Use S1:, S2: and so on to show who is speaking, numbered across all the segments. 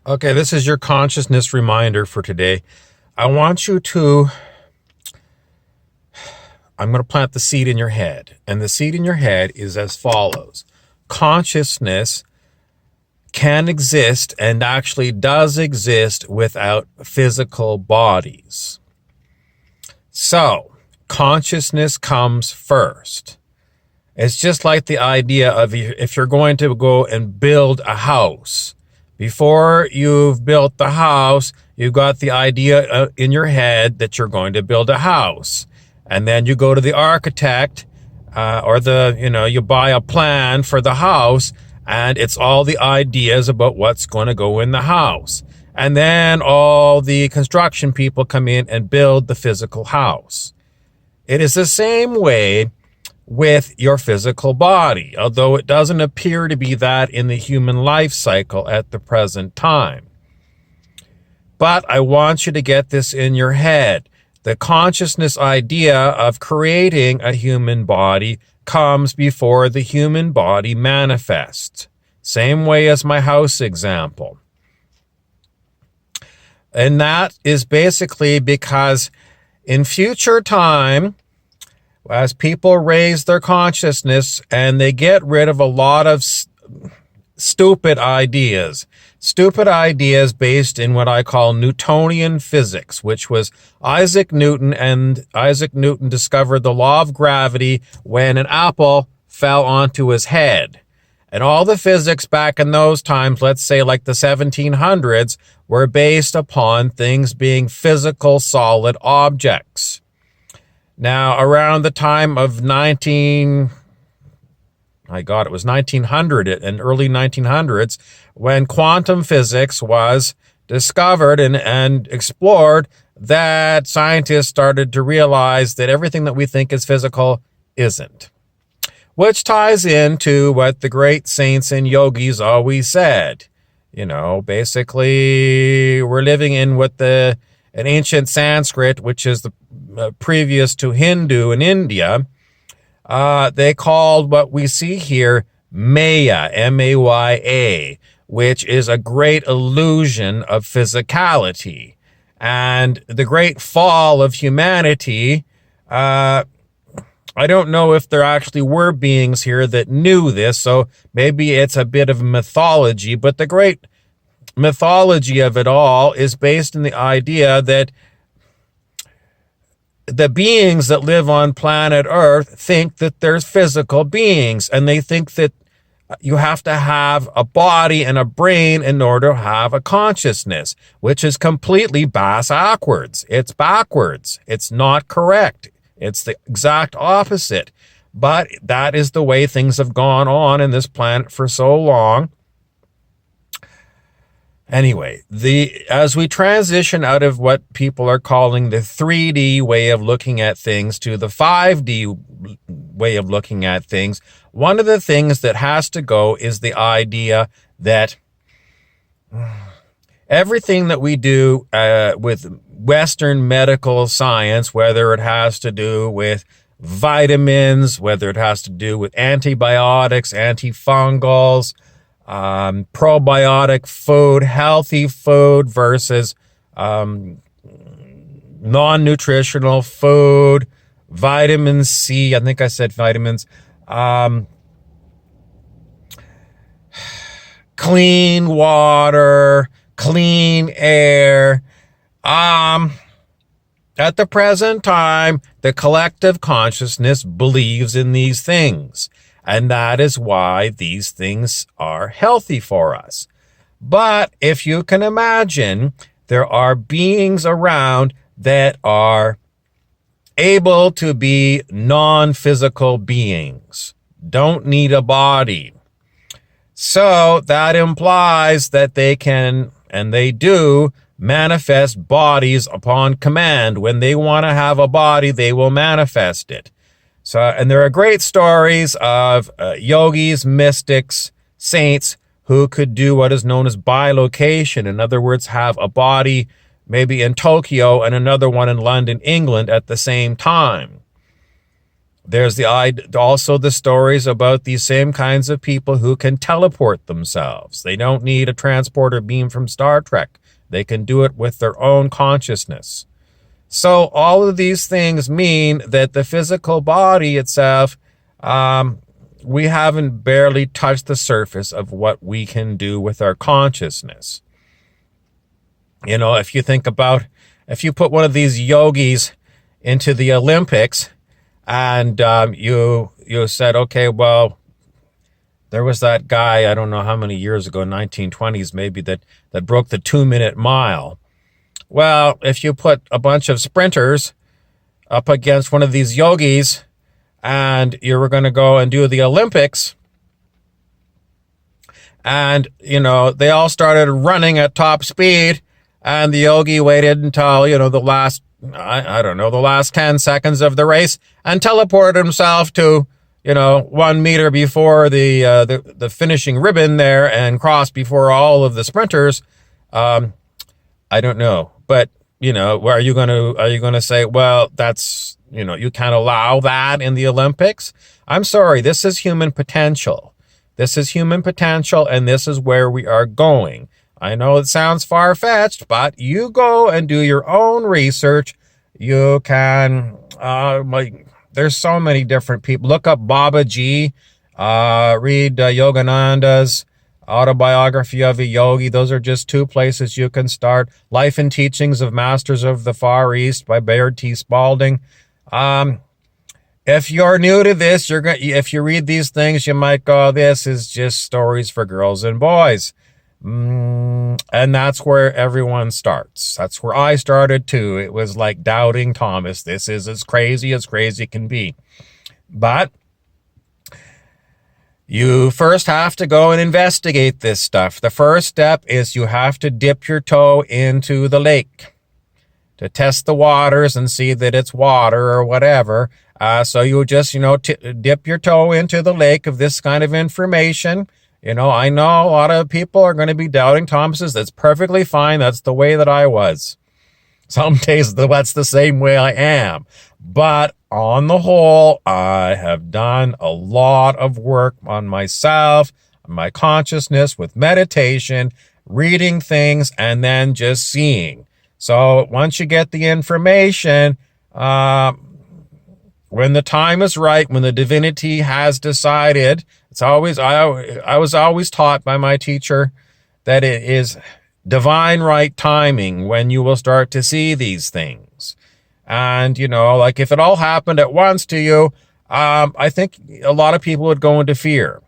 S1: Okay, this is your consciousness reminder for today. I want you to, I'm going to plant the seed in your head. And the seed in your head is as follows. Consciousness can exist and actually does exist without physical bodies. So, consciousness comes first. It's just like the idea of if you're going to go and build a house. Before you've built the house, you've got the idea in your head that you're going to build a house. And then you go to the architect you buy a plan for the house, and it's all the ideas about what's going to go in the house. And then all the construction people come in and build the physical house. It is the same way with your physical body, although it doesn't appear to be that in the human life cycle at the present time. But I want you to get this in your head. The consciousness idea of creating a human body comes before the human body manifests. Same way as my house example. And that is basically because in future time, as people raise their consciousness and they get rid of a lot of stupid ideas based in what I call Newtonian physics, which was Isaac Newton, and Isaac Newton discovered the law of gravity when an apple fell onto his head. And all the physics back in those times, let's say like the 1700s, were based upon things being physical, solid objects. Now, around the time of 1900 and early 1900s, when quantum physics was discovered and explored, that scientists started to realize that everything that we think is physical isn't. Which ties into what the great saints and yogis always said. You know, basically, we're living in an ancient Sanskrit, which is the previous to Hindu in India. They called what we see here Maya, M-A-Y-A, which is a great illusion of physicality. And the great fall of humanity, I don't know if there actually were beings here that knew this, so maybe it's a bit of mythology, but the great mythology of it all is based in the idea that the beings that live on planet Earth think that there's physical beings, and they think that you have to have a body and a brain in order to have a consciousness, which is completely backwards. It's backwards. It's not correct. It's the exact opposite. But that is the way things have gone on in this planet for so long. Anyway, as we transition out of what people are calling the 3D way of looking at things to the 5D way of looking at things, one of the things that has to go is the idea that everything that we do with Western medical science, whether it has to do with vitamins, whether it has to do with antibiotics, antifungals, probiotic food, healthy food versus non-nutritional food, vitamin C, I think I said vitamins, clean water, clean air. At the present time, the collective consciousness believes in these things. And that is why these things are healthy for us. But if you can imagine, there are beings around that are able to be non-physical beings, don't need a body. So that implies that they can, and they do, manifest bodies upon command. When they want to have a body, they will manifest it. So, and there are great stories of yogis, mystics, saints who could do what is known as bilocation. In other words, have a body maybe in Tokyo and another one in London, England at the same time. There's also the stories about these same kinds of people who can teleport themselves. They don't need a transporter beam from Star Trek. They can do it with their own consciousness. So all of these things mean that the physical body itself, we haven't barely touched the surface of what we can do with our consciousness. You know, if you put one of these yogis into the Olympics, and you said, okay, well, there was that guy, I don't know how many years ago, 1920s maybe, that broke the 2-minute mile. Well, if you put a bunch of sprinters up against one of these yogis and you were going to go and do the Olympics, and, you know, they all started running at top speed, and the yogi waited until, you know, the last 10 seconds of the race and teleported himself to, 1 meter before the finishing ribbon there and crossed before all of the sprinters. I don't know, but, are you going to say, well, that's, you can't allow that in the Olympics? I'm sorry. This is human potential. This is human potential, and this is where we are going. I know it sounds far-fetched, but you go and do your own research. You can, there's so many different people. Look up Baba Ji, read Yogananda's Autobiography of a Yogi. Those are just 2 places you can start. Life and Teachings of Masters of the Far East by Bayard T. Spalding. If you're new to this, if you read these things, you might go, this is just stories for girls and boys. And that's where everyone starts. That's where I started too. It was like doubting Thomas. This is as crazy can be. But you first have to go and investigate this stuff. The first step is you have to dip your toe into the lake to test the waters and see that it's water or whatever. So you just, dip your toe into the lake of this kind of information. I know a lot of people are going to be doubting Thomas's. That's perfectly fine. That's the way that I was. Some days that's the same way I am. But on the whole, I have done a lot of work on myself, on my consciousness with meditation, reading things, and then just seeing. So once you get the information, when the time is right, when the divinity has decided, I was always taught by my teacher that it is divine right timing when you will start to see these things. And, like if it all happened at once to you, I think a lot of people would go into fear.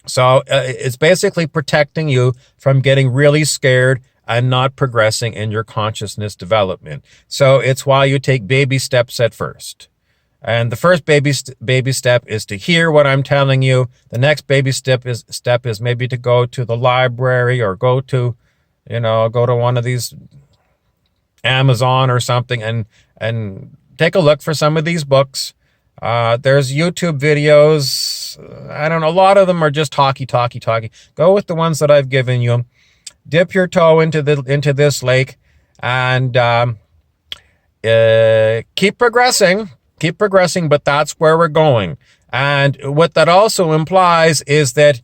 S1: So it's basically protecting you from getting really scared and not progressing in your consciousness development. So it's why you take baby steps at first. And the first baby step is to hear what I'm telling you. The next baby step is maybe to go to the library or go to one of these Amazon or something and take a look for some of these books. There's YouTube videos. I don't know. A lot of them are just talky. Go with the ones that I've given you. Dip your toe into this lake and keep progressing, but that's where we're going. And what that also implies is that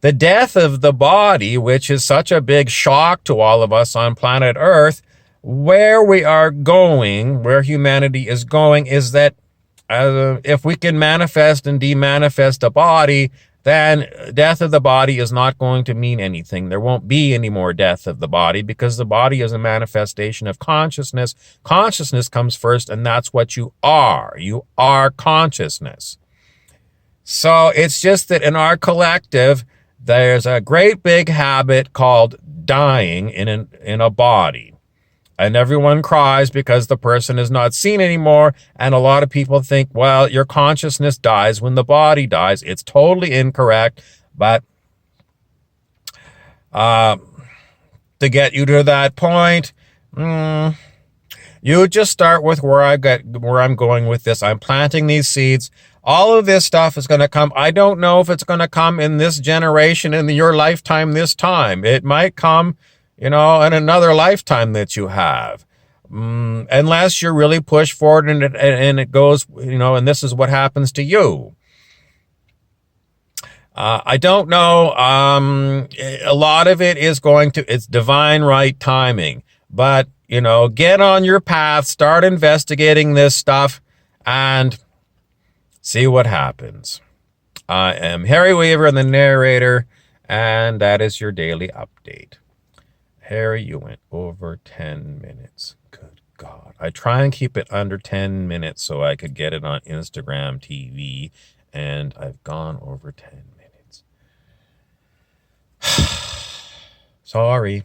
S1: the death of the body, which is such a big shock to all of us on planet Earth, where we are going, where humanity is going, is that if we can manifest and demanifest a body, then death of the body is not going to mean anything. There won't be any more death of the body because the body is a manifestation of consciousness. Consciousness comes first, and that's what you are. You are consciousness. So it's just that in our collective, there's a great big habit called dying in a body. And everyone cries because the person is not seen anymore. And a lot of people think, well, your consciousness dies when the body dies. It's totally incorrect. But to get you to that point, you just start with where I'm going with this. I'm planting these seeds. All of this stuff is going to come. I don't know if it's going to come in this generation, in your lifetime this time. It might come in another lifetime that you have. unless you're really pushed forward and it goes, and this is what happens to you. I don't know. A lot of it is it's divine right timing. But, get on your path, start investigating this stuff, and see what happens. I am Harry Weaver, the narrator, and that is your daily update. Harry, you went over 10 minutes. Good God. I try and keep it under 10 minutes so I could get it on Instagram TV, and I've gone over 10 minutes. Sorry.